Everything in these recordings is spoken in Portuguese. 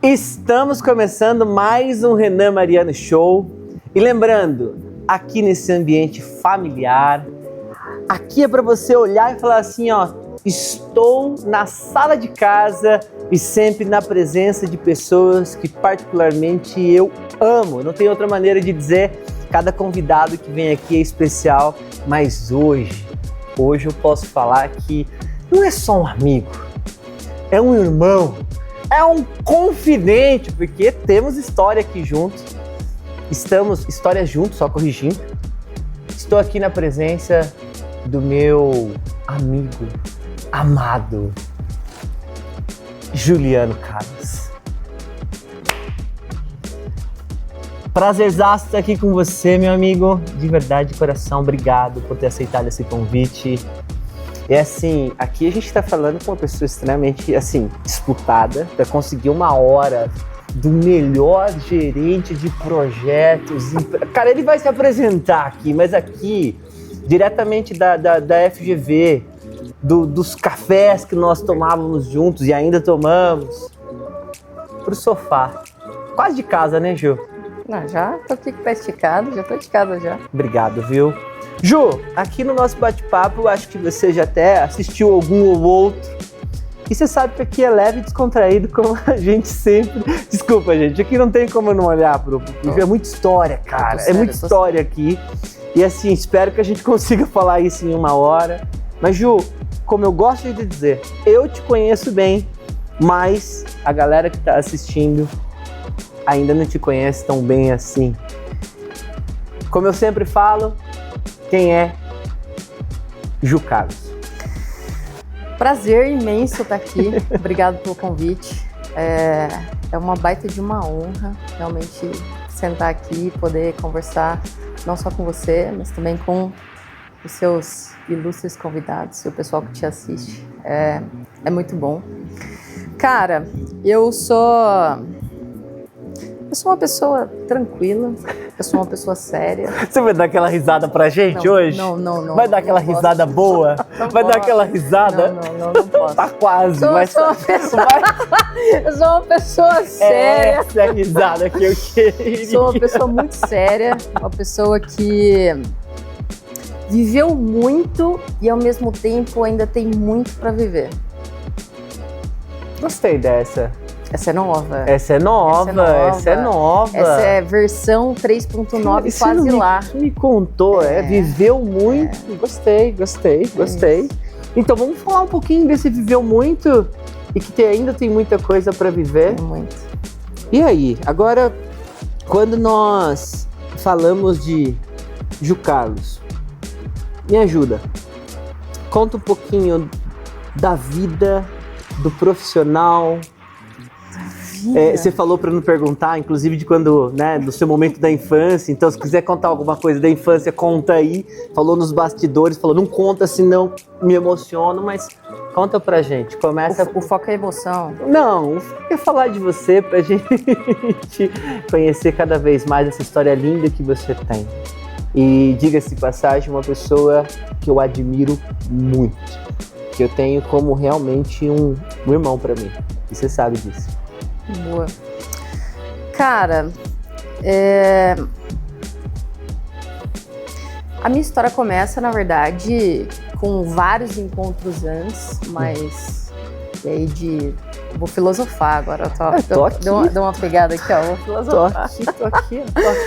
Estamos começando mais um Renan Mariano Show. E lembrando, aqui nesse ambiente familiar, aqui é para você olhar e falar assim, ó, estou na sala de casa e sempre na presença de pessoas que particularmente eu amo. Não tem outra maneira de dizer, cada convidado que vem aqui é especial, mas hoje eu posso falar que não é só um amigo, é um irmão, é um confidente, porque temos história aqui juntos, história juntos, só corrigindo. Estou aqui na presença do meu amigo amado, Juliano Carlos. Prazerzaço estar aqui com você, meu amigo, de verdade, de coração, obrigado por ter aceitado esse convite. É assim, aqui a gente está falando com uma pessoa extremamente, assim, disputada para conseguir uma hora do melhor gerente de projetos. Cara, ele vai se apresentar aqui, mas aqui, diretamente da FGV, dos cafés que nós tomávamos juntos e ainda tomamos, pro sofá. Quase de casa, né, Ju? Não, já tô aqui com o pé esticado, já tô de casa já. Obrigado, viu? Ju, aqui no nosso bate-papo, eu acho que você já até assistiu algum ou outro. E você sabe que aqui é leve e descontraído, como a gente sempre... Desculpa, gente, aqui não tem como não olhar pro Ju. É muita história, cara. É muita história aqui. E assim, espero que a gente consiga falar isso em uma hora. Mas, Ju, como eu gosto de dizer, eu te conheço bem, mas a galera que tá assistindo ainda não te conhece tão bem assim. Como eu sempre falo, quem é Ju Carlos? Prazer imenso estar aqui, obrigado pelo convite. É uma baita de uma honra realmente sentar aqui e poder conversar não só com você, mas também com os seus ilustres convidados e o pessoal que te assiste. É muito bom. Cara, eu sou uma pessoa tranquila, eu sou uma pessoa séria. Você vai dar aquela risada pra gente hoje? Não. Vai dar aquela risada boa? Vai dar aquela risada? Não posso. Tá quase, Eu sou uma pessoa séria. Essa é a risada que eu queria. Sou uma pessoa muito séria, uma pessoa que viveu muito e ao mesmo tempo ainda tem muito pra viver. Gostei dessa. Essa é nova. Essa é nova. Essa é versão 3.9, quase lá. Me contou, viveu muito. Gostei. Então vamos falar um pouquinho desse viveu muito e que ainda tem muita coisa para viver. Muito. E aí, agora, quando nós falamos de Ju Carlos, me ajuda. Conta um pouquinho da vida do profissional. Você falou para não perguntar, inclusive de quando, né, do seu momento da infância. Então, se quiser contar alguma coisa da infância, conta aí. Falou nos bastidores, falou não conta, senão me emociono, mas conta pra gente. Começa. O foco é a emoção. Não, eu falar de você pra gente conhecer cada vez mais essa história linda que você tem. E diga-se de passagem, uma pessoa que eu admiro muito, que eu tenho como realmente um irmão pra mim. E você sabe disso. Boa. Cara, a minha história começa, na verdade, com vários encontros antes, mas e aí vou filosofar agora. Deu uma pegada aqui, ó. Vou filosofar. Tô aqui,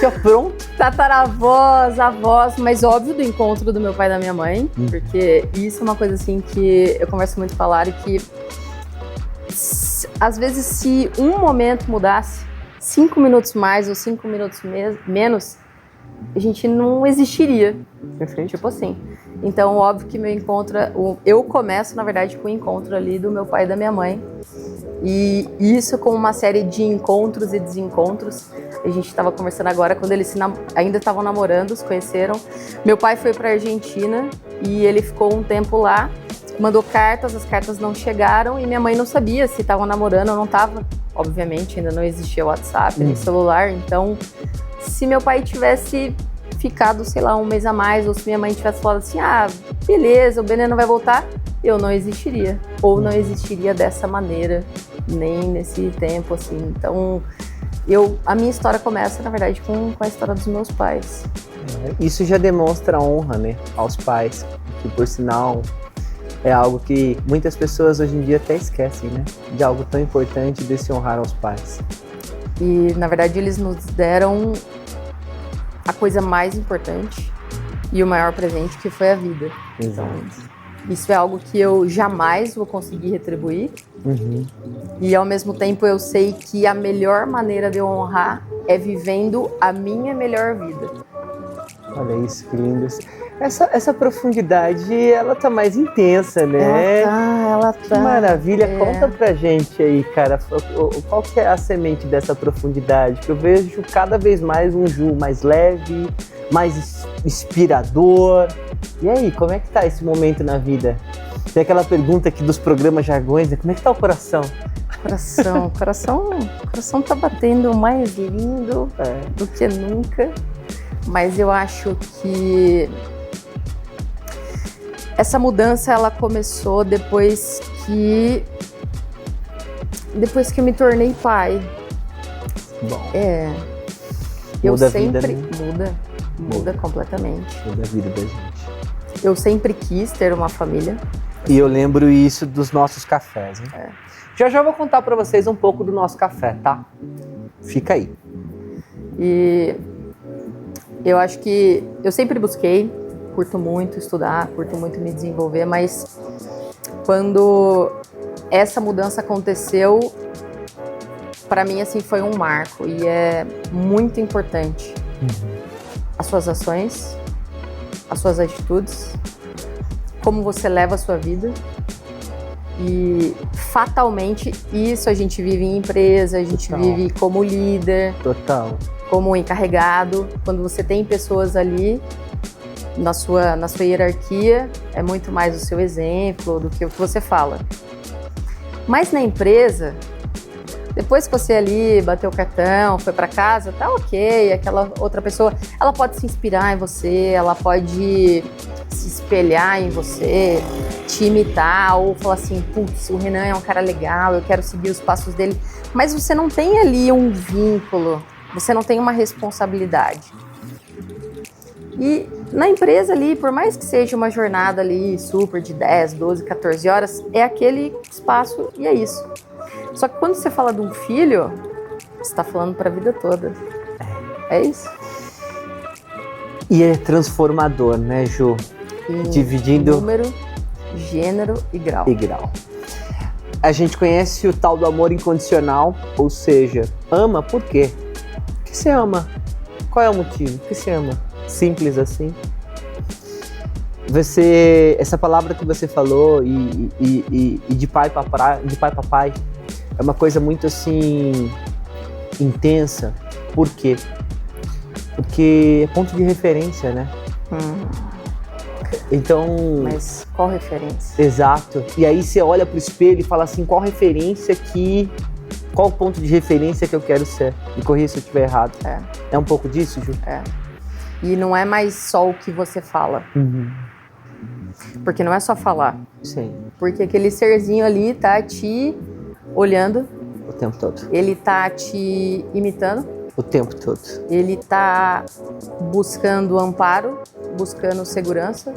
ó, pronto. Tataravós, avós, mas óbvio do encontro do meu pai e da minha mãe, porque isso é uma coisa assim que eu converso muito com a Lari, que às vezes, se um momento mudasse, 5 minutos mais ou 5 minutos menos, a gente não existiria. Perfeito. Tipo assim. Então, óbvio que eu começo, na verdade, com o encontro ali do meu pai e da minha mãe. E isso com uma série de encontros e desencontros. A gente estava conversando agora, quando eles ainda estavam namorando, se conheceram. Meu pai foi para a Argentina e ele ficou um tempo lá. Mandou cartas, as cartas não chegaram e minha mãe não sabia se estavam namorando ou não estava. Obviamente, ainda não existia WhatsApp nem celular, então se meu pai tivesse ficado, sei lá, um mês a mais, ou se minha mãe tivesse falado assim, beleza, o Benê não vai voltar, eu não existiria. Ou não existiria dessa maneira nem nesse tempo, assim. Então, a minha história começa, na verdade, com a história dos meus pais. Isso já demonstra honra, né, aos pais, que por sinal é algo que muitas pessoas hoje em dia até esquecem, né, de algo tão importante de se honrar aos pais. E, na verdade, eles nos deram a coisa mais importante e o maior presente, que foi a vida. Exato. Então, isso é algo que eu jamais vou conseguir retribuir. E, ao mesmo tempo, eu sei que a melhor maneira de eu honrar é vivendo a minha melhor vida. Olha isso, que lindo. Essa profundidade, ela tá mais intensa, né? Ela tá. Que maravilha. Conta pra gente aí, cara, qual que é a semente dessa profundidade? Que eu vejo cada vez mais um Ju mais leve, mais inspirador. E aí, como é que tá esse momento na vida? Tem aquela pergunta aqui dos programas jargões, né? Como é que tá o coração? Coração tá batendo mais lindo do que nunca. Mas eu acho que essa mudança, ela começou depois que eu me tornei pai. Bom. Eu Muda a sempre vida, né? muda completamente. Muda a vida da gente. Eu sempre quis ter uma família. E eu lembro isso dos nossos cafés, hein? Já vou contar pra vocês um pouco do nosso café, tá? Fica aí. E eu acho que eu sempre busquei, curto muito estudar, curto muito me desenvolver, mas quando essa mudança aconteceu, para mim, assim, foi um marco e é muito importante. As suas ações, as suas atitudes, como você leva a sua vida. E fatalmente isso a gente vive em empresa, a gente vive como líder. Total. Como encarregado. Quando você tem pessoas ali na sua hierarquia, é muito mais o seu exemplo do que o que você fala. Mas na empresa, depois que você ali bateu o cartão, foi para casa, tá ok, aquela outra pessoa, ela pode se inspirar em você, ela pode se espelhar em você, te imitar, ou falar assim, putz, o Renan é um cara legal, eu quero seguir os passos dele. Mas você não tem ali um vínculo, você não tem uma responsabilidade. E na empresa ali, por mais que seja uma jornada ali super de 10, 12, 14 horas, é aquele espaço e é isso. Só que quando você fala de um filho, você está falando para a vida toda. É isso. E é transformador, né, Ju? Dividindo número, gênero e grau. A gente conhece o tal do amor incondicional, ou seja, ama por quê? O que você ama? Qual é o motivo? O que você ama? Simples assim. Essa palavra que você falou e de pai papai é uma coisa muito assim intensa. Por quê? Porque é ponto de referência, né? Então... Mas qual referência? Exato. E aí você olha pro espelho e fala assim, qual o ponto de referência que eu quero ser? Me corrija se eu estiver errado. É um pouco disso, Ju? E não é mais só o que você fala. Porque não é só falar. Sim. Porque aquele serzinho ali tá te olhando. O tempo todo. Ele tá te imitando. O tempo todo. Ele tá buscando amparo, buscando segurança.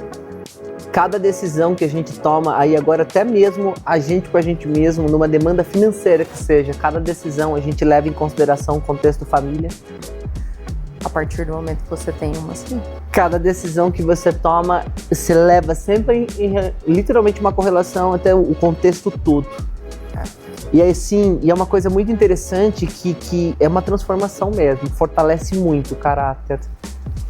Cada decisão que a gente toma, aí agora até mesmo a gente com a gente mesmo, numa demanda financeira que seja, cada decisão a gente leva em consideração o contexto família. A partir do momento que você tem uma assim. Cada decisão que você toma, você leva sempre literalmente uma correlação até o contexto todo. E aí sim, e é uma coisa muito interessante que é uma transformação mesmo, fortalece muito o caráter.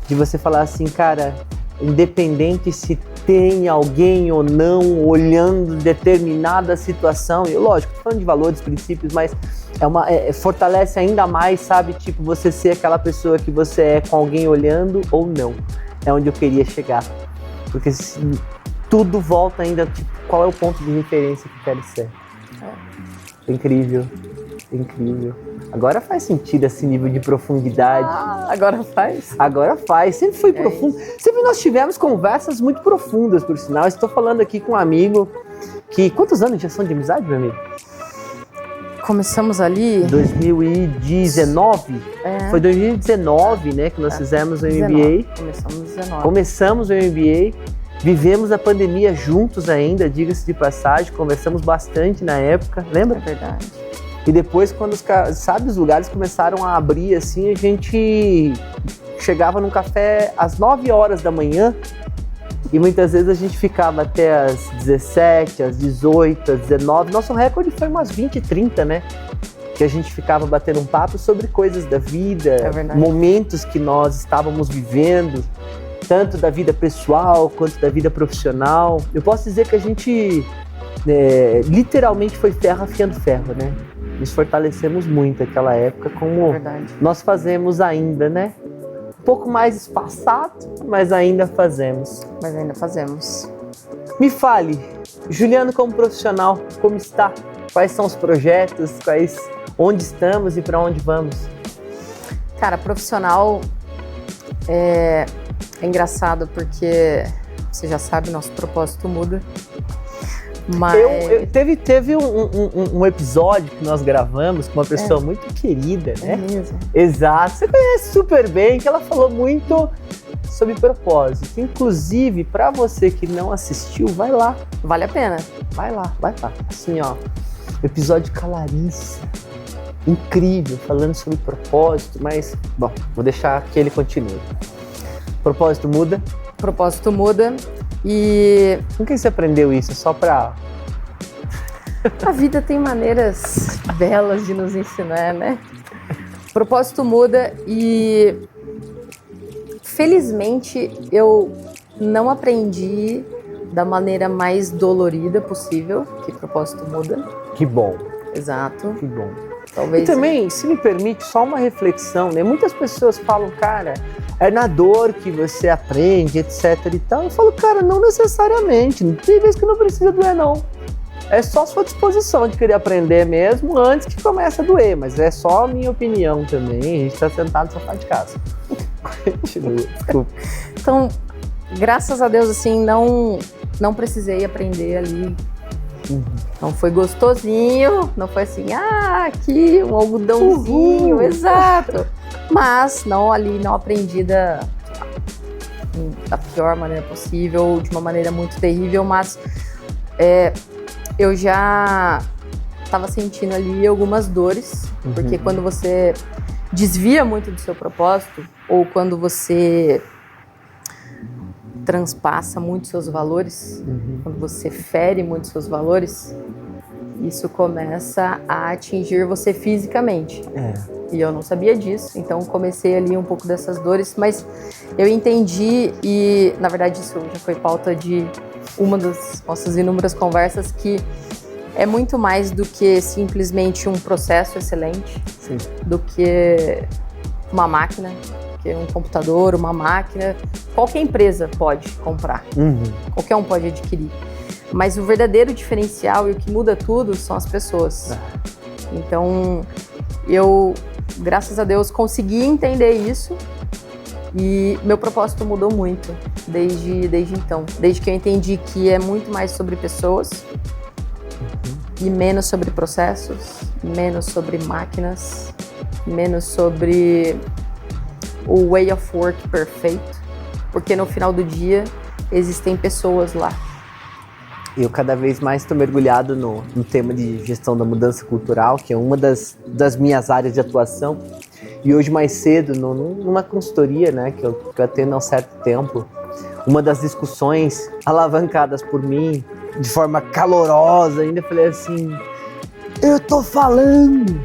De você falar assim, cara, independente se tem alguém ou não olhando determinada situação, e lógico, tô falando de valores, princípios, mas fortalece ainda mais, sabe, tipo, você ser aquela pessoa que você é com alguém olhando ou não. É onde eu queria chegar. Porque tudo volta ainda, tipo, qual é o ponto de referência que eu quero ser. Incrível. Agora faz sentido esse nível de profundidade. Agora faz? Agora faz. Sempre foi profundo. Sempre nós tivemos conversas muito profundas, por sinal. Estou falando aqui com um amigo que... Quantos anos já são de amizade, meu amigo? Começamos ali... 2019? Foi 2019, né, que nós fizemos o MBA. Começamos o MBA. Vivemos a pandemia juntos ainda, diga-se de passagem. Conversamos bastante na época, lembra? É verdade. E depois, quando os lugares começaram a abrir, assim, a gente chegava num café às 9 horas da manhã e muitas vezes a gente ficava até às 17, às 18, às 19. Nosso recorde foi umas 20, 30, né? Que a gente ficava batendo um papo sobre coisas da vida, momentos que nós estávamos vivendo, tanto da vida pessoal quanto da vida profissional. Eu posso dizer que a gente literalmente foi ferro afiando ferro, né? Nos fortalecemos muito naquela época, como nós fazemos ainda, né? Um pouco mais espaçado, mas ainda fazemos. Me fale, Juliano como profissional, como está? Quais são os projetos? Onde estamos e para onde vamos? Cara, profissional é engraçado porque você já sabe, nosso propósito muda. Mas... Teve um episódio que nós gravamos com uma pessoa muito querida, né? É mesmo. Exato, você conhece super bem, que ela falou muito sobre propósito. Inclusive, para você que não assistiu, vai lá. Vale a pena. Vai lá. Assim, ó, episódio com a Larissa. Incrível, falando sobre propósito, mas, bom, vou deixar que ele continue. Propósito muda? Propósito muda. E... Com quem você aprendeu isso? Só pra... A vida tem maneiras belas de nos ensinar, né? Propósito muda e... Felizmente, eu não aprendi da maneira mais dolorida possível, que propósito muda. Que bom. Exato. Que bom. Talvez... E também, se me permite, só uma reflexão, né? Muitas pessoas falam, cara, é na dor que você aprende, etc e tal. Eu falo, cara, não necessariamente. Tem vezes que não precisa doer, não. É só sua disposição de querer aprender mesmo antes que comece a doer. Mas é só a minha opinião também. A gente tá sentado no sofá de casa. Continua, desculpa. Então, graças a Deus, assim, não precisei aprender ali. Não foi gostosinho, não foi assim, aqui um algodãozinho, exato. Mas não aprendi da pior maneira possível, de uma maneira muito terrível, mas eu já estava sentindo ali algumas dores, porque quando você desvia muito do seu propósito, ou quando você transpassa muito seus valores, quando você fere muito seus valores, isso começa a atingir você fisicamente. E eu não sabia disso, então comecei ali um pouco dessas dores, mas eu entendi, e na verdade isso já foi pauta de uma das nossas inúmeras conversas, que é muito mais do que simplesmente um processo excelente, do que uma máquina, que um computador, uma máquina, qualquer empresa pode comprar, qualquer um pode adquirir. Mas o verdadeiro diferencial e o que muda tudo são as pessoas. Então, eu, graças a Deus, consegui entender isso e meu propósito mudou muito desde então. Desde que eu entendi que é muito mais sobre pessoas e menos sobre processos, menos sobre máquinas, menos sobre o way of work perfeito, porque no final do dia existem pessoas lá. Eu cada vez mais estou mergulhado no tema de gestão da mudança cultural, que é uma das minhas áreas de atuação. E hoje mais cedo, numa consultoria, né, que eu atendo há um certo tempo, uma das discussões alavancadas por mim, de forma calorosa, ainda falei assim, eu tô falando,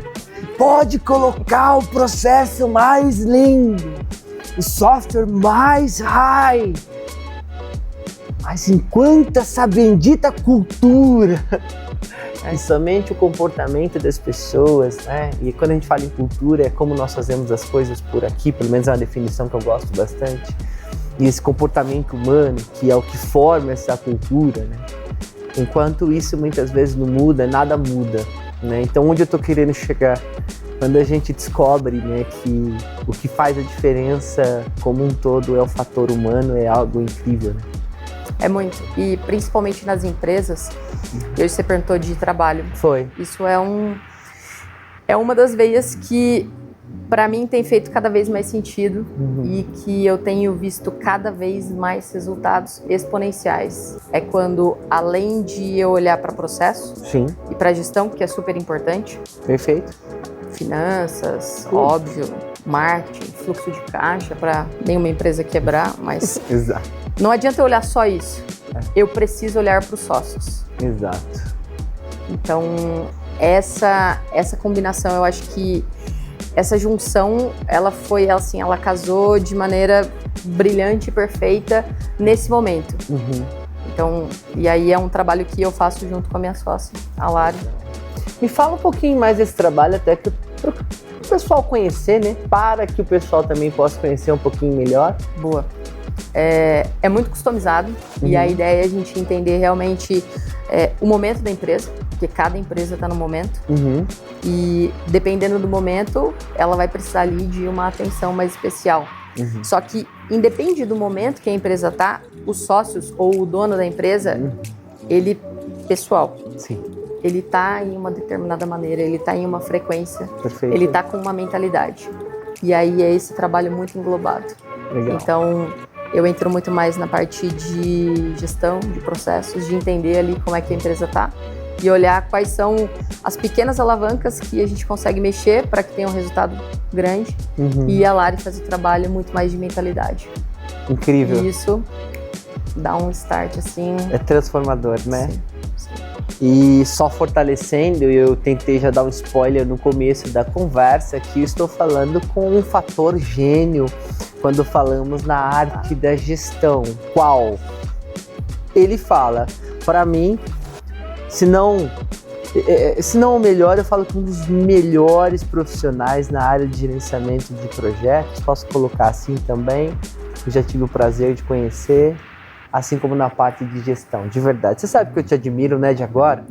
pode colocar o processo mais lindo, o software mais high, mas enquanto essa bendita cultura, e somente o comportamento das pessoas, né? E quando a gente fala em cultura, é como nós fazemos as coisas por aqui, pelo menos é uma definição que eu gosto bastante, e esse comportamento humano, que é o que forma essa cultura, né? Enquanto isso muitas vezes não muda, nada muda, né? Então onde eu tô querendo chegar? Quando a gente descobre, né, que o que faz a diferença como um todo é o fator humano, é algo incrível, né? É muito, e principalmente nas empresas, e hoje você perguntou de trabalho. Foi. Isso é É uma das veias que, para mim, tem feito cada vez mais sentido e que eu tenho visto cada vez mais resultados exponenciais. É quando, além de eu olhar para processo Sim, e para gestão, que é super importante, perfeito. finanças, óbvio, marketing, fluxo de caixa, para nenhuma empresa quebrar, mas Exato, não adianta eu olhar só isso. Eu preciso olhar para os sócios. exato. Então, essa combinação, eu acho que essa junção, ela foi assim, ela casou de maneira brilhante e perfeita nesse momento. Então, e aí é um trabalho que eu faço junto com a minha sócia, a Lari. Me fala um pouquinho mais desse trabalho, até que para o pessoal conhecer, né? Para que o pessoal também possa conhecer um pouquinho melhor. Boa. É muito customizado e a ideia é a gente entender realmente o momento da empresa, porque cada empresa está no momento e dependendo do momento, ela vai precisar ali de uma atenção mais especial. Só que independe do momento que a empresa está, os sócios ou o dono da empresa, ele, pessoal, Sim, ele está em uma determinada maneira, ele está em uma frequência, perfeito. ele está com uma mentalidade. E aí é esse trabalho muito englobado. Legal. Então, eu entro muito mais na parte de gestão, de processos, de entender ali como é que a empresa está e olhar quais são as pequenas alavancas que a gente consegue mexer para que tenha um resultado grande. E a Lari faz o trabalho muito mais de mentalidade. Incrível. E isso dá um start assim. É transformador, né? Sim. E só fortalecendo, eu tentei já dar um spoiler no começo da conversa, que eu estou falando com um fator gênio quando falamos na arte da gestão. Qual? Ele fala, para mim, se não o melhor, eu falo que um dos melhores profissionais na área de gerenciamento de projetos, posso colocar assim também, eu já tive o prazer de conhecer, assim como na parte de gestão, de verdade. Você sabe que eu te admiro, né, de agora?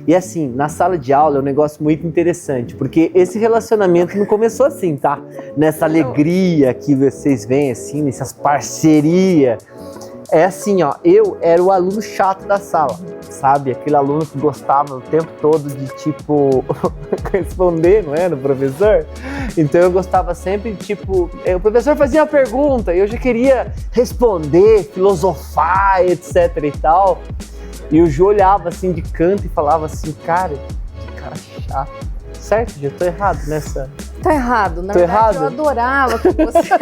E assim, na sala de aula é um negócio muito interessante, porque esse relacionamento não começou assim, tá? Nessa alegria que vocês veem, assim, nessas parcerias. É assim, ó, eu era o aluno chato da sala, sabe? Aquele aluno que gostava o tempo todo de, tipo, responder, não era, o professor? Então eu gostava sempre, tipo, o professor fazia uma pergunta e eu já queria responder, filosofar, etc e tal. E o Ju olhava assim de canto e falava assim, cara, que cara chato. Certo, já tô errado nessa... Tá errado, na Tô verdade errado? eu adorava que você...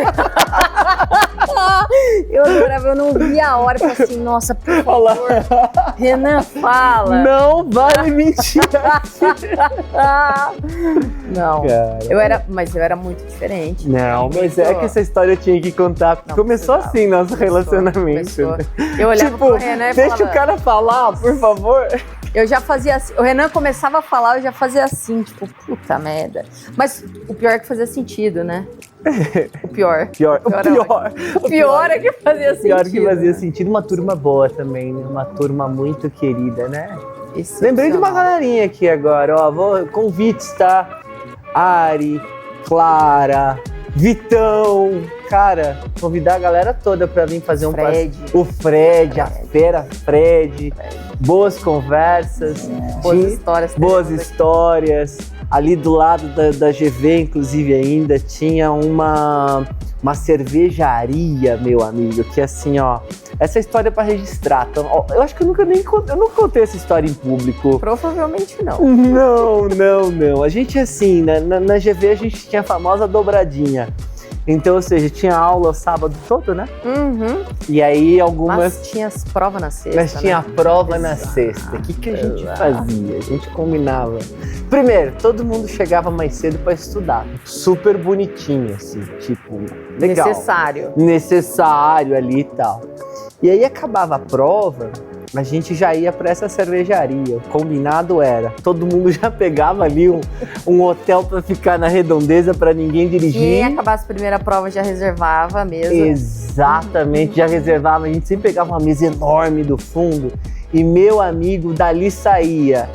eu adorava, eu não via a hora, eu falei assim, nossa, por favor, Renan, fala. Não vale mentir. Não, Cara. mas eu era muito diferente. Não, mas é que essa história eu tinha que contar, porque começou assim nosso relacionamento. Começou. Eu olhava Tipo, pro Renan e deixa falava, o cara falar, por favor. eu já fazia assim, o Renan começava a falar, eu já fazia assim, tipo, puta merda. Mas o pior é que fazia sentido, né? O pior é que fazia sentido. Pior que fazia sentido, uma turma boa também, né? Uma turma muito querida, né? Lembrei de uma galerinha aqui agora, ó, convites, tá? Ari, Clara, Vitão, cara, convidar a galera toda pra vir fazer um passeio. O Fred, a fera Fred, boas conversas, boas histórias. Ali do lado da GV, inclusive, ainda tinha uma cervejaria, meu amigo, que assim, ó, essa história é pra registrar. Então, ó, eu acho que eu nunca contei essa história em público. Provavelmente não. Não. A gente, assim, na GV a gente tinha a famosa dobradinha. Então, ou seja, tinha aula o sábado todo, né? E aí algumas... Mas tinha as provas na sexta, Mas tinha a prova na sexta. O que a gente fazia? A gente combinava. Primeiro, todo mundo chegava mais cedo pra estudar. Super bonitinho, assim, tipo, legal. Necessário ali e tal. E aí acabava a prova, a gente já ia pra essa cervejaria. O combinado era, todo mundo já pegava ali um hotel pra ficar na redondeza pra ninguém dirigir. Quem acabasse a primeira prova já reservava a mesa. Exatamente, já reservava. A gente sempre pegava uma mesa enorme do fundo. E meu amigo, dali saía.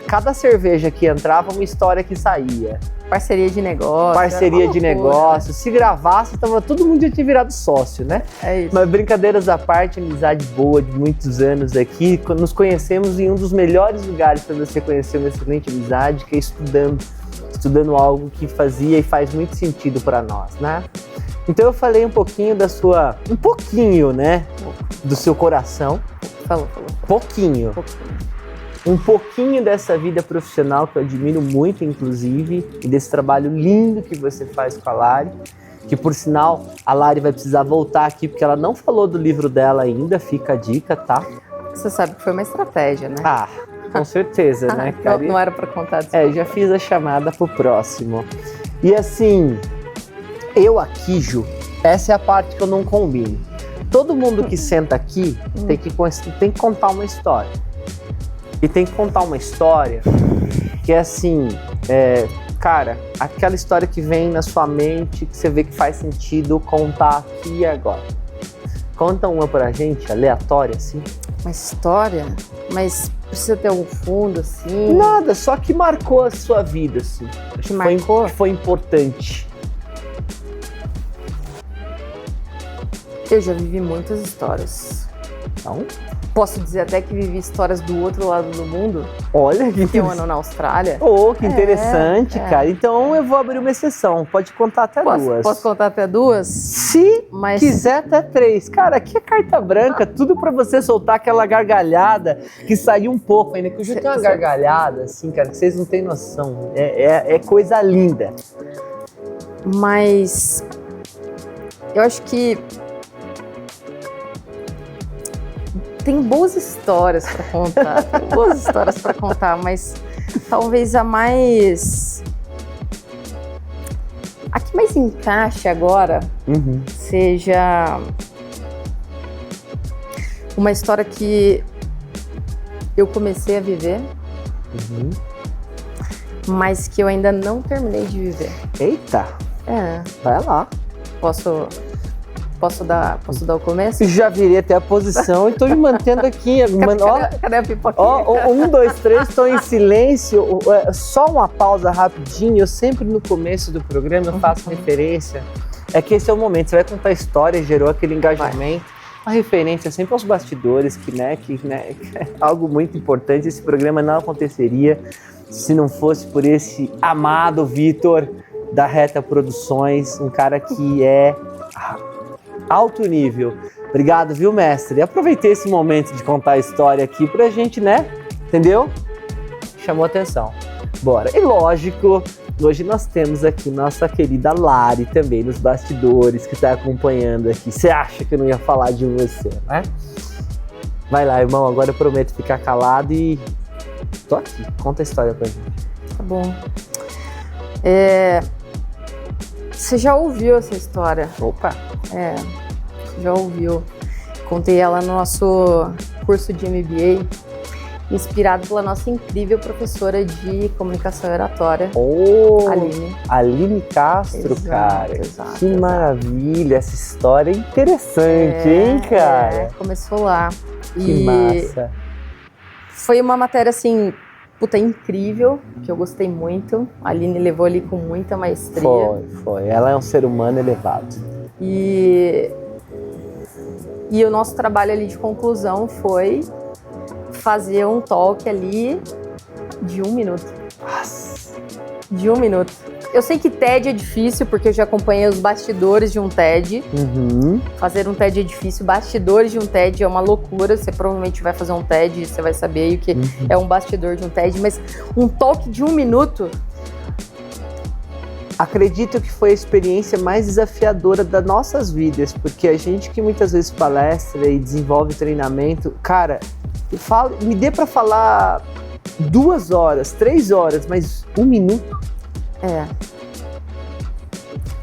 Cada cerveja que entrava, uma história que saía. Parceria de negócio. Parceria de negócio. Se gravasse, todo mundo já tinha virado sócio, né? É isso. Mas brincadeiras à parte, amizade boa de muitos anos aqui. Nos conhecemos em um dos melhores lugares para você conhecer uma excelente amizade, que é estudando. estudando algo que fazia e faz muito sentido para nós, né? Então eu falei um pouquinho né, do seu coração. Falou. Pouquinho. Um pouquinho dessa vida profissional que eu admiro muito, inclusive, e desse trabalho lindo que você faz com a Lari, que por sinal a Lari vai precisar voltar aqui porque ela não falou do livro dela ainda, fica a dica, tá? Você sabe que foi uma estratégia, né? Ah, com certeza, né, cara? Não era pra contar disso. Já fiz a chamada pro próximo. E assim, eu aqui, Ju, essa é a parte que eu não combino. Todo mundo que senta aqui tem que contar uma história. E tem que contar uma história que é assim, cara, aquela história que vem na sua mente, que você vê que faz sentido contar aqui e agora. Conta uma pra gente, aleatória, assim. Uma história? Mas precisa ter algum fundo, assim? Nada, só que marcou a sua vida, assim. Marcou? Foi importante. Eu já vivi muitas histórias. Então, posso dizer até que vivi histórias do outro lado do mundo. Olha que Fiquei um ano na Austrália. Que interessante, cara. Então eu vou abrir uma exceção. Pode contar até duas. Posso contar até duas? Se quiser, até 3. Cara, aqui é carta branca, tudo pra você soltar aquela gargalhada que saiu um pouco ainda. Que eu já tenho uma gargalhada, assim, cara, que vocês não têm noção. É coisa linda. Mas eu acho que tem boas histórias para contar, mas talvez a que mais encaixe agora seja uma história que eu comecei a viver, mas que eu ainda não terminei de viver. Eita! Vai lá. Posso dar o começo? Já virei até a posição e tô me mantendo aqui. Cadê a pipoquinha? 1, 2, 3, tô em silêncio. Só uma pausa rapidinho. Eu sempre no começo do programa eu faço referência. É que esse é o momento. Você vai contar a história, gerou aquele engajamento. A referência sempre aos bastidores, que é algo muito importante. Esse programa não aconteceria se não fosse por esse amado Vitor da Reta Produções, um cara que é alto nível. Obrigado, viu, mestre? Aproveitei esse momento de contar a história aqui pra gente, né? Entendeu? Chamou atenção. Bora. E lógico, hoje nós temos aqui nossa querida Lari também nos bastidores, que tá acompanhando aqui. Você acha que eu não ia falar de você, né? Vai lá, irmão, agora eu prometo ficar calado e tô aqui. Conta a história pra gente. Tá bom. Você já ouviu essa história? Opa! Já ouviu. Contei ela no nosso curso de MBA, inspirado pela nossa incrível professora de comunicação e oratória, Aline Castro, cara. Exato. Que maravilha! Essa história é interessante, hein, cara? Começou lá. Que massa! Foi uma matéria, assim, incrível, que eu gostei muito. A Aline levou ali com muita maestria. Foi. Ela é um ser humano elevado. E o nosso trabalho ali de conclusão foi fazer um talk ali de 1 minuto. Nossa. De 1 minuto. Eu sei que TED é difícil, porque eu já acompanhei os bastidores de um TED. Fazer um TED é difícil. Bastidores de um TED é uma loucura. Você provavelmente vai fazer um TED e você vai saber o que é um bastidor de um TED. Mas um talk de 1 minuto... Acredito que foi a experiência mais desafiadora das nossas vidas, porque a gente que muitas vezes palestra e desenvolve treinamento, cara, me dê pra falar 2 horas, 3 horas, mas 1 minuto?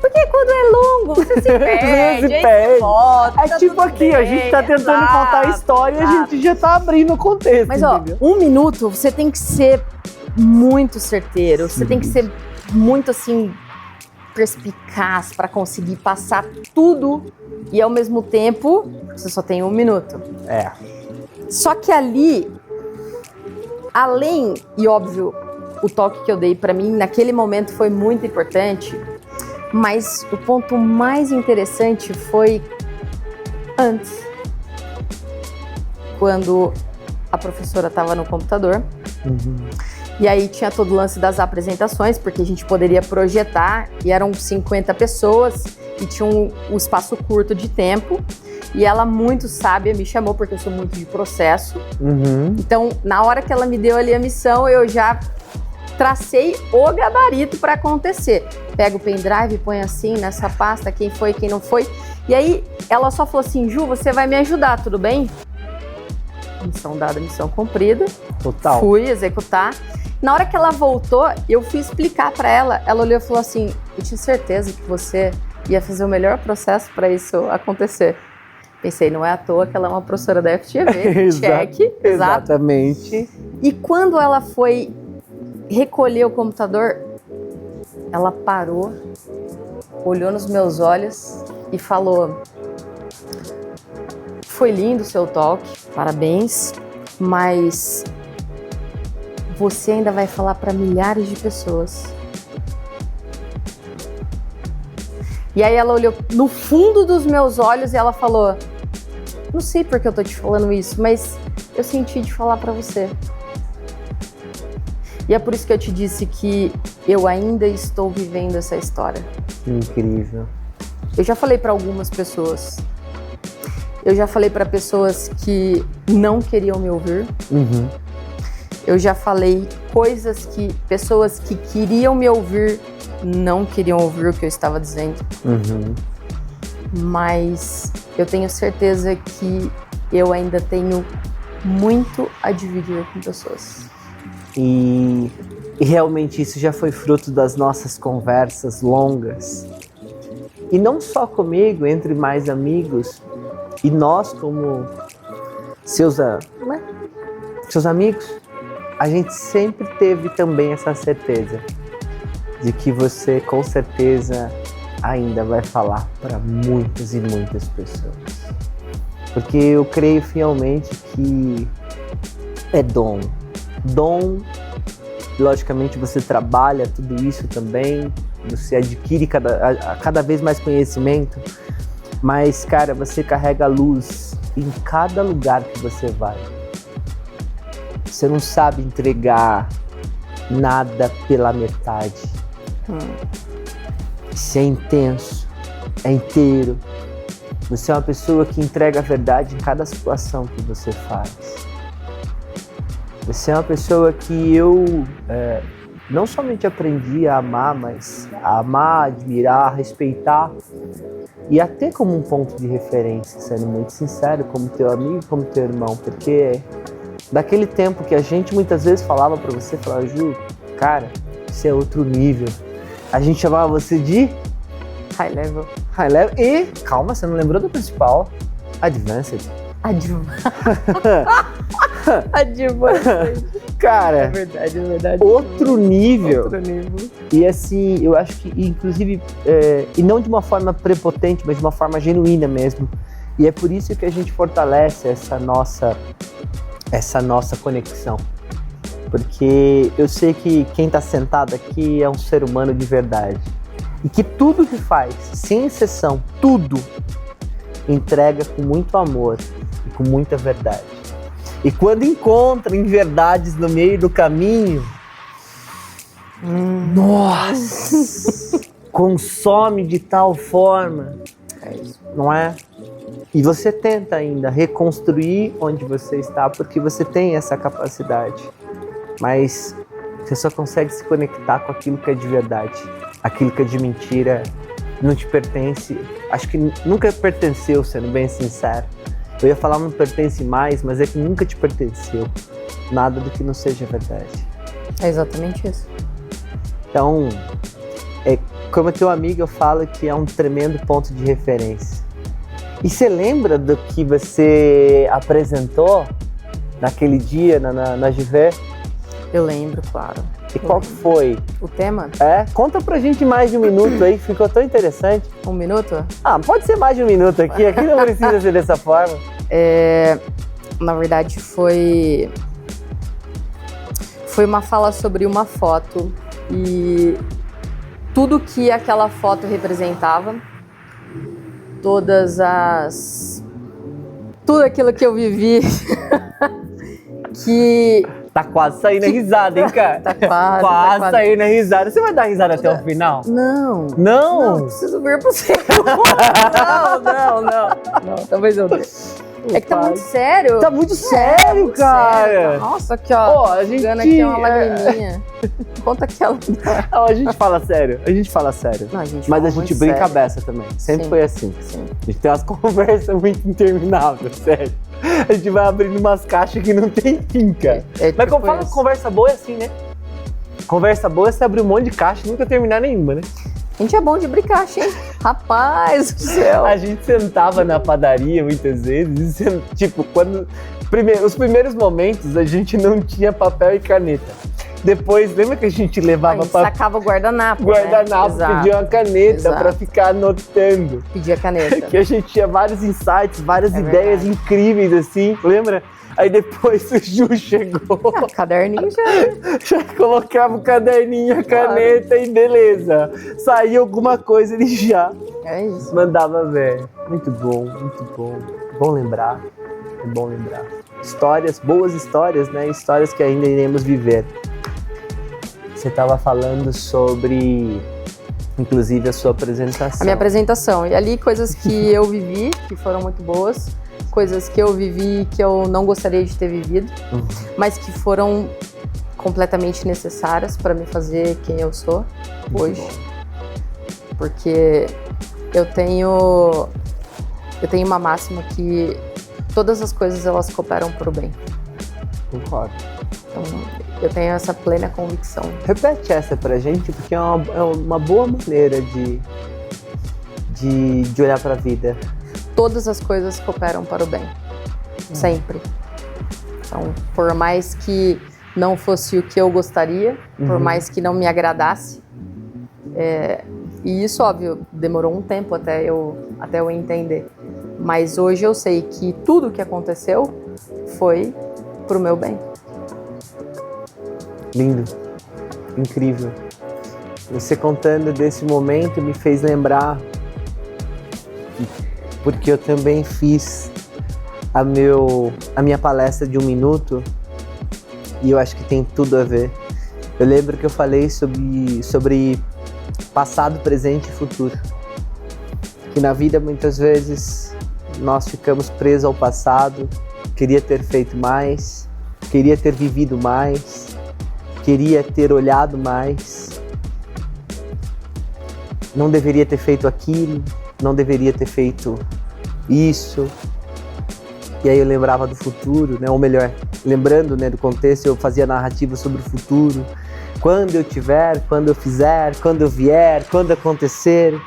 Porque quando é longo, você se perde. É tipo aqui, a gente tá tentando contar a história e a gente já tá abrindo o contexto. Mas entendeu? 1 minuto, você tem que ser muito certeiro, você tem que ser muito, assim, perspicaz para conseguir passar tudo e, ao mesmo tempo, você só tem 1 minuto. Só que ali, além, e óbvio, o toque que eu dei para mim naquele momento foi muito importante, mas o ponto mais interessante foi antes, quando a professora estava no computador E aí tinha todo o lance das apresentações, porque a gente poderia projetar, e eram 50 pessoas, e tinha um espaço curto de tempo. E ela, muito sábia, me chamou, porque eu sou muito de processo. Então, na hora que ela me deu ali a missão, eu já tracei o gabarito para acontecer. Pega o pendrive, põe assim, nessa pasta, quem foi, quem não foi. E aí, ela só falou assim, Ju, você vai me ajudar, tudo bem? Missão dada, missão cumprida. Total. Fui executar. Na hora que ela voltou, eu fui explicar para ela. Ela olhou e falou assim, eu tinha certeza que você ia fazer o melhor processo para isso acontecer. Pensei, não é à toa que ela é uma professora da FGV, cheque. Exatamente. E quando ela foi recolher o computador, ela parou, olhou nos meus olhos e falou, foi lindo o seu talk, parabéns, mas você ainda vai falar para milhares de pessoas. E aí ela olhou no fundo dos meus olhos e ela falou, não sei por que eu tô te falando isso, mas eu senti de falar para você. E é por isso que eu te disse que eu ainda estou vivendo essa história. Incrível. Eu já falei para algumas pessoas. Eu já falei para pessoas que não queriam me ouvir. Eu já falei coisas que pessoas que queriam me ouvir não queriam ouvir o que eu estava dizendo. Mas eu tenho certeza que eu ainda tenho muito a dividir com pessoas. E realmente isso já foi fruto das nossas conversas longas. E não só comigo, entre mais amigos, e nós como seus amigos, a gente sempre teve também essa certeza de que você com certeza ainda vai falar para muitas e muitas pessoas. Porque eu creio fielmente que é dom. Dom, logicamente você trabalha tudo isso também, você adquire cada vez mais conhecimento, mas, cara, você carrega a luz em cada lugar que você vai. Você não sabe entregar nada pela metade. Você é intenso, é inteiro. Você é uma pessoa que entrega a verdade em cada situação que você faz. Você é uma pessoa que eu não somente aprendi a amar, mas a amar, admirar, respeitar e até como um ponto de referência, sendo muito sincero, como teu amigo, como teu irmão, porque daquele tempo que a gente muitas vezes falava pra você, falava, Ju, cara, isso é outro nível. A gente chamava você de High level. High level e, calma, você não lembrou do principal, Advanced. Advanced. Cara, É verdade. outro nível. Outro nível. E assim, eu acho que, inclusive, e não de uma forma prepotente, mas de uma forma genuína mesmo. E é por isso que a gente fortalece essa nossa conexão. Porque eu sei que quem está sentado aqui é um ser humano de verdade. E que tudo que faz, sem exceção, tudo, entrega com muito amor e com muita verdade. E quando encontra inverdades no meio do caminho, nossa, consome de tal forma, não é? E você tenta ainda reconstruir onde você está, porque você tem essa capacidade. Mas você só consegue se conectar com aquilo que é de verdade. Aquilo que é de mentira não te pertence. Acho que nunca pertenceu, sendo bem sincero. Eu ia falar não pertence mais, mas é que nunca te pertenceu. Nada do que não seja verdade. É exatamente isso. Então, como teu amigo, eu falo que é um tremendo ponto de referência. E você lembra do que você apresentou naquele dia na GV? Eu lembro, claro. E qual que foi? O tema? Conta pra gente mais de um minuto aí, que ficou tão interessante. 1 minuto? Pode ser mais de um minuto aqui não precisa ser dessa forma. Na verdade, foi uma fala sobre uma foto e tudo que aquela foto representava, tudo aquilo que eu vivi, que Tá quase saindo a risada, hein, cara? Tá quase. Quase saindo a risada. Você vai dar risada até o final? Não. Não? Não, preciso ver pra você. Não, talvez eu dê. É que tá muito sério. Tá muito sério, muito cara. sério. Nossa, aqui, ó. Ó, a gente... aqui uma lagriminha. Conta aquela. Não, a gente fala sério. A gente fala sério. Não, a gente Mas fala a gente muito brinca a sério. beça também. Sempre Sim. foi assim. Sim. A gente tem umas conversas muito intermináveis, sério. A gente vai abrindo umas caixas que não tem fim, cara. É Mas tipo como fala isso. conversa boa é assim, né? Conversa boa é você abrir um monte de caixa e nunca terminar nenhuma, né? A gente é bom de brincar, hein? Rapaz do céu. A gente sentava na padaria muitas vezes e, tipo, os primeiros momentos a gente não tinha papel e caneta. Depois, lembra que a gente A levava gente sacava o guardanapo, guardanapo, né? pedia uma caneta Exato. pra ficar anotando. Pedia caneta. Que a gente tinha vários insights, várias É ideias verdade. incríveis, assim, lembra? Aí depois o Ju chegou, Ah, caderninho já colocava o caderninho, a caneta e beleza. Saía alguma coisa, ele já é isso. mandava ver. Muito bom, muito bom. Bom lembrar, é bom lembrar. Histórias, boas histórias, né? Histórias que ainda iremos viver. Você estava falando sobre, inclusive, a sua apresentação. A minha apresentação. E ali coisas que eu vivi, que foram muito boas. Coisas que eu vivi que eu não gostaria de ter vivido. Uhum. Mas que foram completamente necessárias para me fazer quem eu sou hoje. Porque eu tenho uma máxima que todas as coisas elas cooperam para o bem. Concordo. Então, eu tenho essa plena convicção. Repete essa pra gente, porque é uma boa maneira de olhar pra vida. Todas as coisas cooperam para o bem. Sempre. Então, por mais que não fosse o que eu gostaria, por mais que não me agradasse, e isso, óbvio, demorou um tempo até eu entender. Mas hoje eu sei que tudo o que aconteceu foi pro meu bem. Lindo, incrível. Você contando desse momento me fez lembrar, porque eu também fiz a minha palestra de 1 minuto e eu acho que tem tudo a ver. Eu lembro que eu falei sobre passado, presente e futuro. Que na vida muitas vezes nós ficamos presos ao passado, queria ter feito mais, queria ter vivido mais, queria ter olhado mais, não deveria ter feito aquilo, não deveria ter feito isso. E aí eu lembrava do futuro, né? Ou melhor, lembrando, né, do contexto, eu fazia narrativa sobre o futuro. Quando eu tiver, quando eu fizer, quando eu vier, quando acontecer.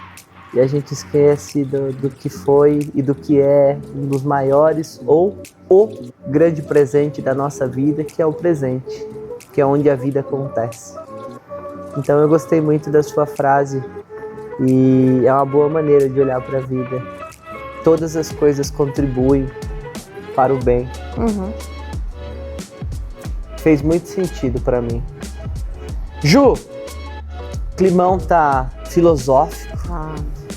E a gente esquece do que foi e do que é um dos maiores ou o grande presente da nossa vida, que é o presente, que é onde a vida acontece. Então eu gostei muito da sua frase e é uma boa maneira de olhar para a vida. Todas as coisas contribuem para o bem. Fez muito sentido para mim. Ju, o climão tá filosófico,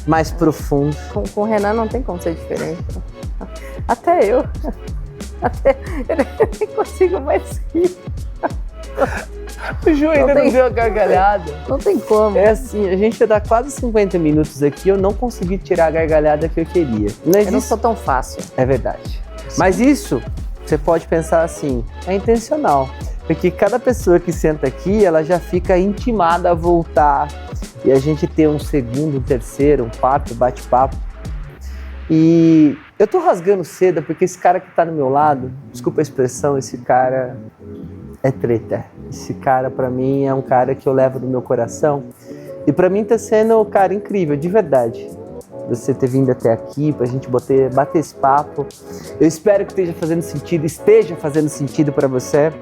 mais profundo. Com o Renan não tem como ser diferente. Até eu. Eu nem consigo mais rir. O Ju ainda não deu a gargalhada. Não tem como. É assim, a gente já tá quase 50 minutos aqui, eu não consegui tirar a gargalhada que eu queria. Eu não sou tão fácil. É verdade. Mas isso, você pode pensar assim, é intencional. Porque cada pessoa que senta aqui, ela já fica intimada a voltar. E a gente ter um segundo, um terceiro, um quarto bate-papo. E eu tô rasgando seda porque esse cara que tá do meu lado, desculpa a expressão, esse cara é treta. Esse cara pra mim é um cara que eu levo no meu coração. E pra mim tá sendo, cara, incrível, de verdade. Você ter vindo até aqui pra gente bater esse papo. Eu espero que esteja fazendo sentido pra você.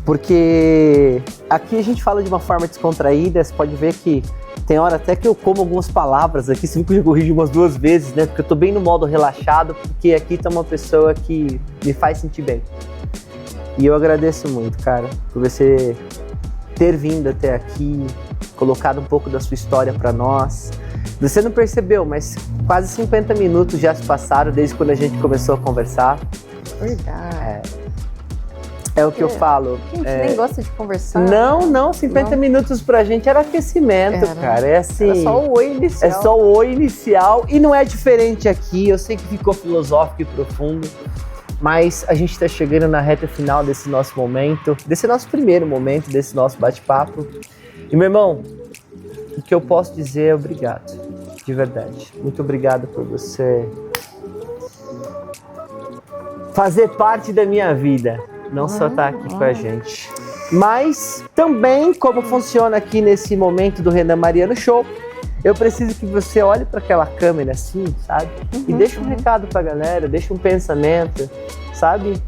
Porque aqui a gente fala de uma forma descontraída, você pode ver que tem hora até que eu como algumas palavras aqui, você viu que eu já corrigi umas 2 vezes, né? Porque eu tô bem no modo relaxado, porque aqui tá uma pessoa que me faz sentir bem. E eu agradeço muito, cara, por você ter vindo até aqui, colocado um pouco da sua história pra nós. Você não percebeu, mas quase 50 minutos já se passaram desde quando a gente começou a conversar. Verdade. É o que eu falo. A gente nem gosta de conversar. Não, 50 minutos pra gente era aquecimento, cara. É assim. Era só o oi inicial. É só o oi inicial e não é diferente aqui. Eu sei que ficou filosófico e profundo, mas a gente tá chegando na reta final desse nosso momento, desse nosso primeiro momento, desse nosso bate-papo. E, meu irmão, o que eu posso dizer é obrigado, de verdade. Muito obrigado por você fazer parte da minha vida. Não só estar aqui com a gente, mas também como funciona aqui nesse momento do Renan Mariano Show, eu preciso que você olhe para aquela câmera assim, sabe? E deixa um recado pra galera, deixa um pensamento, sabe?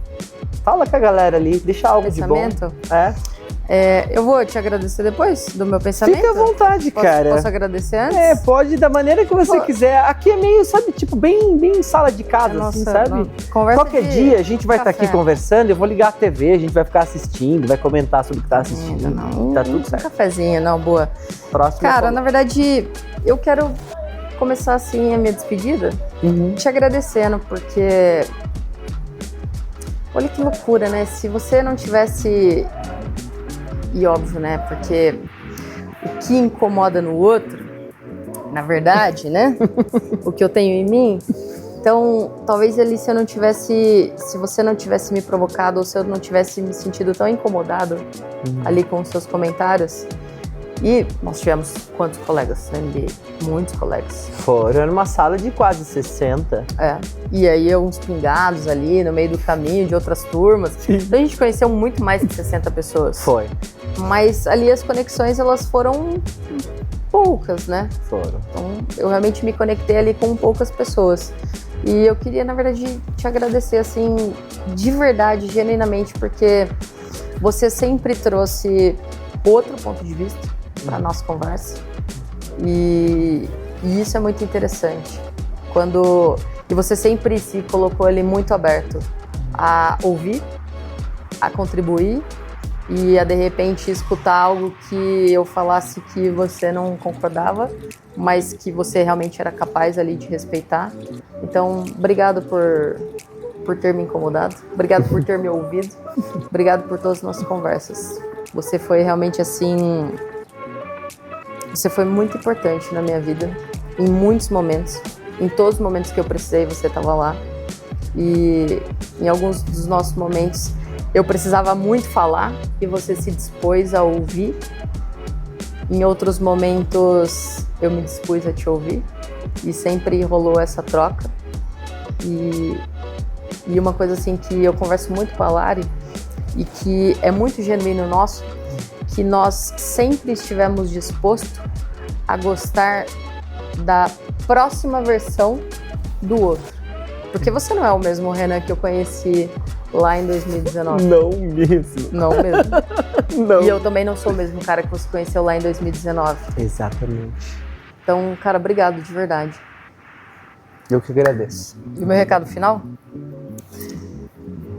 Fala com a galera ali, deixa algo de bom. Eu vou te agradecer depois do meu pensamento. Fica à vontade, cara. Posso agradecer antes? Pode da maneira que você quiser. Aqui é meio, sabe, tipo, bem sala de casa, assim, sabe? Qualquer dia a gente vai estar aqui conversando, eu vou ligar a TV, a gente vai ficar assistindo, vai comentar sobre o que tá assistindo. Tá tudo certo. Um cafezinho, não, boa. Próximo. Cara, na verdade, eu quero começar assim a minha despedida te agradecendo, porque olha que loucura, né? Se você não tivesse... E óbvio, né? Porque o que incomoda no outro, na verdade, né? O que eu tenho em mim. Então, talvez ali se você não tivesse me provocado ou se eu não tivesse me sentido tão incomodado ali com os seus comentários. E nós tivemos quantos colegas na NBA? Muitos colegas. Foram numa sala de quase 60. E aí uns pingados ali no meio do caminho de outras turmas. Sim. Então a gente conheceu muito mais de 60 pessoas. Foi. Mas ali as conexões, elas foram poucas, né? Foram. Então eu realmente me conectei ali com poucas pessoas. E eu queria, na verdade, te agradecer, assim, de verdade, genuinamente, porque você sempre trouxe outro ponto de vista para nossa conversa. E isso é muito interessante. E você sempre se colocou ali muito aberto a ouvir, a contribuir e a, de repente, escutar algo que eu falasse que você não concordava, mas que você realmente era capaz ali de respeitar. Então, obrigado por ter me incomodado, obrigado por ter me ouvido, obrigado por todas as nossas conversas. Você foi realmente assim... Você foi muito importante na minha vida, em muitos momentos. Em todos os momentos que eu precisei, você estava lá. E em alguns dos nossos momentos, eu precisava muito falar e você se dispôs a ouvir. Em outros momentos, eu me dispus a te ouvir. E sempre rolou essa troca. E uma coisa assim que eu converso muito com a Lari e que é muito genuíno nosso, que nós sempre estivemos dispostos a gostar da próxima versão do outro. Porque você não é o mesmo Renan que eu conheci lá em 2019. Não mesmo. Não mesmo. Não. E eu também não sou o mesmo cara que você conheceu lá em 2019. Exatamente. Então, cara, obrigado de verdade. Eu que agradeço. E o meu recado final?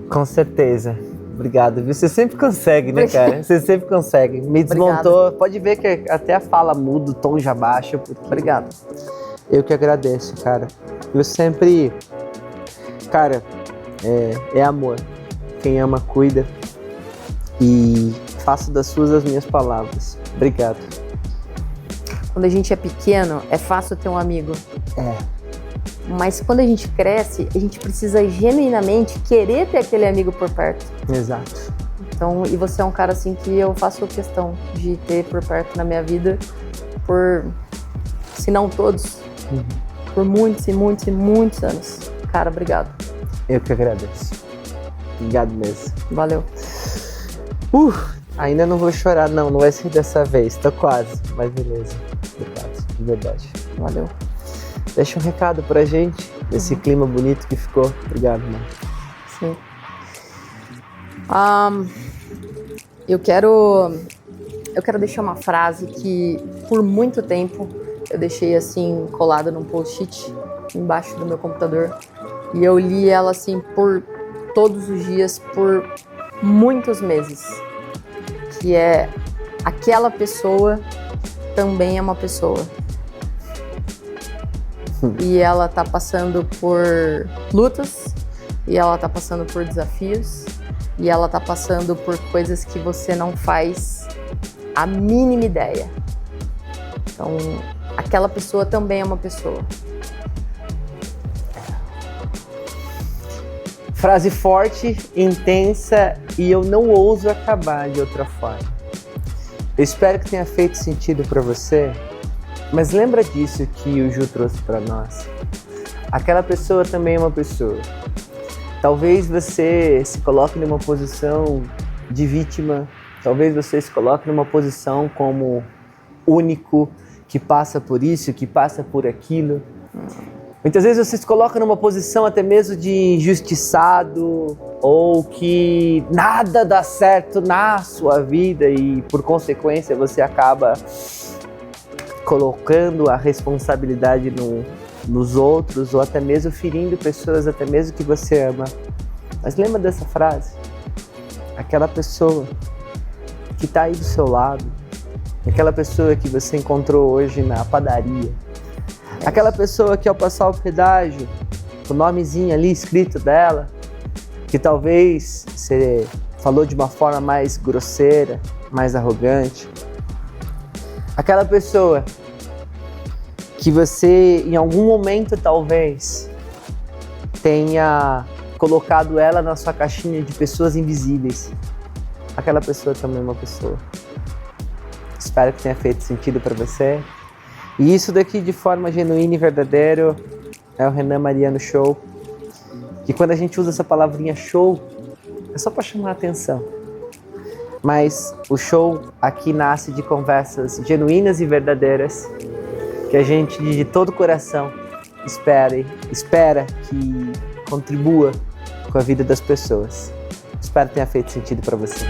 Com certeza. Obrigado, viu? Você sempre consegue, né, cara? Você sempre consegue. Me desmontou. Obrigada. Pode ver que até a fala muda, o tom já baixa. Obrigado. Eu que agradeço, cara. Eu sempre... Cara, é amor. Quem ama, cuida. E faço das suas as minhas palavras. Obrigado. Quando a gente é pequeno, é fácil ter um amigo. Mas quando a gente cresce, a gente precisa genuinamente querer ter aquele amigo por perto. Exato. Então, e você é um cara assim que eu faço questão de ter por perto na minha vida, se não todos, por muitos e muitos e muitos anos. Cara, obrigado. Eu que agradeço. Obrigado mesmo. Valeu. Ainda não vou chorar, não vai ser dessa vez, tô quase, mas beleza. Obrigado, de verdade. Valeu. Deixa um recado pra gente, desse clima bonito que ficou. Obrigado, mano. Sim. Eu quero deixar uma frase que por muito tempo eu deixei assim colada num post-it embaixo do meu computador e eu li ela assim por todos os dias por muitos meses, que é: aquela pessoa também é uma pessoa. E ela tá passando por lutas, e ela tá passando por desafios, e ela tá passando por coisas que você não faz a mínima ideia. Então, aquela pessoa também é uma pessoa. Frase forte, intensa e eu não ouso acabar de outra forma. Eu espero que tenha feito sentido para você, mas lembra disso que o Ju trouxe para nós. Aquela pessoa também é uma pessoa. Talvez você se coloque numa posição de vítima, talvez você se coloque numa posição como único, que passa por isso, que passa por aquilo. Muitas vezes você se coloca numa posição até mesmo de injustiçado ou que nada dá certo na sua vida e, por consequência, você acaba colocando a responsabilidade nos outros ou até mesmo ferindo pessoas, até mesmo que você ama. Mas lembra dessa frase? Aquela pessoa que está aí do seu lado, aquela pessoa que você encontrou hoje na padaria, aquela pessoa que ao passar o pedágio, o nomezinho ali escrito dela, que talvez você falou de uma forma mais grosseira, mais arrogante. Aquela pessoa que você em algum momento talvez tenha colocado ela na sua caixinha de pessoas invisíveis. Aquela pessoa também é uma pessoa. Espero que tenha feito sentido para você. E isso daqui de forma genuína e verdadeira é o Renan Mariano Show. Que quando a gente usa essa palavrinha show, é só para chamar a atenção. Mas o show aqui nasce de conversas genuínas e verdadeiras que a gente de todo o coração espera que contribua com a vida das pessoas. Espero que tenha feito sentido para você.